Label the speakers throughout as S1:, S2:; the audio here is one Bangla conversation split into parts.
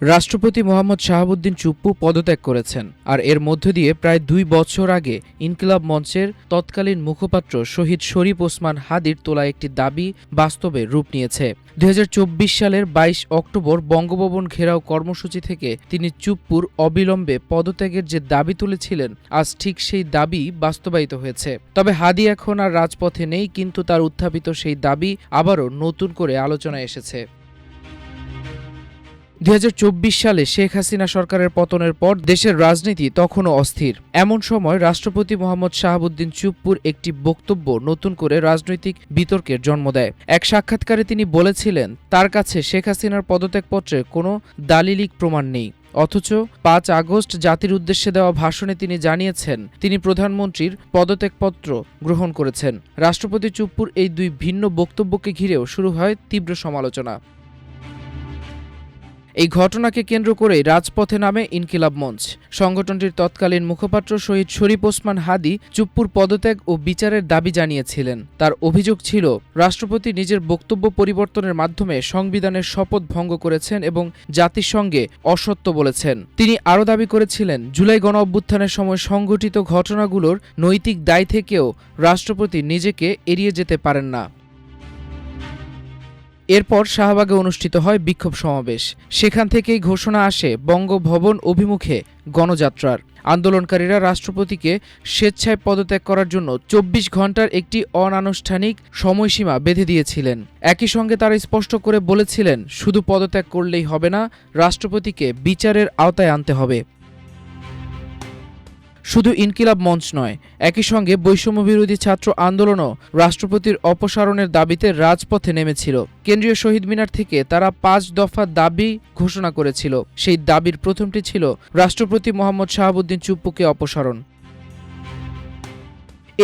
S1: রাষ্ট্রপতি মোহাম্মদ শাহাবুদ্দিন চুপ্পু পদত্যাগ করেছেন, আর এর মধ্য দিয়ে প্রায় ২ বছর আগে ইনকিলাব মঞ্চের তৎকালীন মুখপাত্র শহীদ শরীফ ওসমান হাদির তোলা একটি দাবি বাস্তবে রূপ নিয়েছে। ২০২৪ সালের ২২ অক্টোবর বঙ্গভবন ঘেরাও কর্মসূচি থেকে তিনি চুপ্পুর অবিলম্বে পদত্যাগের যে দাবি তুলেছিলেন, আজ ঠিক সেই দাবি বাস্তবায়িত হয়েছে। তবে হাদি এখন আর রাজপথে নেই, কিন্তু তার উত্থাপিত সেই দাবি আবারও নতুন করে আলোচনায় এসেছে। ২০২৪ সালে শেখ হাসিনা সরকারের পতনের পর দেশের রাজনীতি তখনও অস্থির। এমন সময় রাষ্ট্রপতি মোহাম্মদ শাহাবুদ্দিন চুপ্পুর একটি বক্তব্য নতুন করে রাজনৈতিক বিতর্কের জন্ম দেয়। এক সাক্ষাৎকারে তিনি বলেছিলেন, তার কাছে শেখ হাসিনার পদত্যাগপত্রের কোনো দালিলিক প্রমাণ নেই। অথচ ৫ আগস্ট জাতির উদ্দেশ্যে দেওয়া ভাষণে তিনি জানিয়েছেন তিনি প্রধানমন্ত্রীর পদত্যাগপত্র গ্রহণ করেছেন। রাষ্ট্রপতি চুপ্পুর এই দুই ভিন্ন বক্তব্যকে ঘিরেও শুরু হয় তীব্র সমালোচনা। এই ঘটনাকে কেন্দ্র করেই রাজপথে নামে ইনকিলাব মঞ্চ। সংগঠনটির তৎকালীন মুখপাত্র শহীদ শরীফ ওসমান হাদি চুপ্পুর পদত্যাগ ও বিচারের দাবি জানিয়েছিলেন। তার অভিযোগ ছিল, রাষ্ট্রপতি নিজের বক্তব্য পরিবর্তনের মাধ্যমে সংবিধানের শপথ ভঙ্গ করেছেন এবং জাতিসংঘে অসত্য বলেছেন। তিনি আরও দাবি করেছিলেন, জুলাই গণঅভ্যুত্থানের সময় সংঘটিত ঘটনাগুলোর নৈতিক দায় থেকেও রাষ্ট্রপতি নিজেকে এড়িয়ে যেতে পারেন না। এরপর শাহবাগে অনুষ্ঠিত হয় বিক্ষোভ সমাবেশ। সেখান থেকেই ঘোষণা আসে বঙ্গভবন অভিমুখে গণযাত্রার। আন্দোলনকারীরা রাষ্ট্রপতিকে স্বেচ্ছায় পদত্যাগ করার জন্য ২৪ ঘণ্টার একটি অনানুষ্ঠানিক সময়সীমা বেঁধে দিয়েছিলেন। একই সঙ্গে তারা স্পষ্ট করে বলেছিলেন, শুধু পদত্যাগ করলেই হবে না, রাষ্ট্রপতিকে বিচারের আওতায় আনতে হবে। শুধু ইনকিলাব মঞ্চ নয়, একই সঙ্গে বৈষম্যবিরোধী ছাত্র আন্দোলনও রাষ্ট্রপতির অপসারণের দাবিতে রাজপথে নেমেছিল। কেন্দ্রীয় শহীদ মিনার থেকে তারা ৫ দফা দাবি ঘোষণা করেছিল। সেই দাবির প্রথমটি ছিল রাষ্ট্রপতি মোহাম্মদ শাহাবুদ্দিন চুপ্পুকে অপসারণ।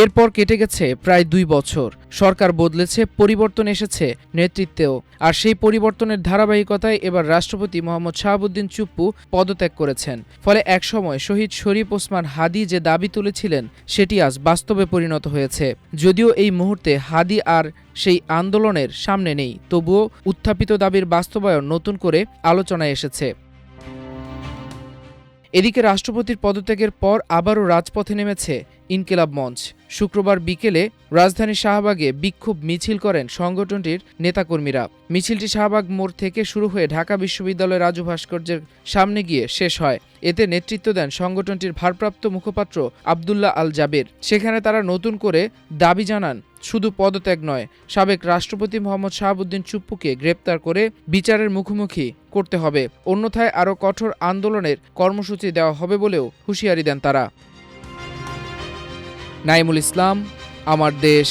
S1: এরপর কেটে গেছে প্রায় ২ বছর। সরকার বদলেছে, পরিবর্তন এসেছে নেতৃত্বেও। আর সেই পরিবর্তনের ধারাবাহিকতায় এবার রাষ্ট্রপতি মোহাম্মদ শাহাবুদ্দিন চুপ্পু পদত্যাগ করেছেন। ফলে একসময় শহীদ শরীফ ওসমান হাদি যে দাবি তুলেছিলেন, সেটি আজ বাস্তবে পরিণত হয়েছে। যদিও এই মুহূর্তে হাদি আর সেই আন্দোলনের সামনে নেই, তবুও উত্থাপিত দাবির বাস্তবায়ন নতুন করে আলোচনায় এসেছে। এদিকে রাষ্ট্রপতির পদত্যাগের পর আবারও রাজপথে নেমেছে ইনকিলাব মঞ্চ। শুক্রবার বিকেলে রাজধানী শাহবাগে বিক্ষোভ মিছিল করেন সংগঠনটির নেতাকর্মীরা। মিছিলটি শাহবাগ মোড় থেকে শুরু হয়ে ঢাকা বিশ্ববিদ্যালয়ের রাজু ভাস্কর্যের সামনে গিয়ে শেষ হয়। এতে নেতৃত্ব দেন সংগঠনটির ভারপ্রাপ্ত মুখপাত্র আব্দুল্লাহ আল জাবের। সেখানে তারা নতুন করে দাবি জানান, শুধু পদত্যাগ নয়, সাবেক রাষ্ট্রপতি মোহাম্মদ শাহাবুদ্দিন চুপ্পুকে গ্রেপ্তার করে বিচারের মুখোমুখি করতে হবে, অন্যথায় আরও কঠোর আন্দোলনের কর্মসূচি দেওয়া হবে বলেও হুঁশিয়ারি দেন তারা। নাইমুল ইসলাম, আমার দেশ।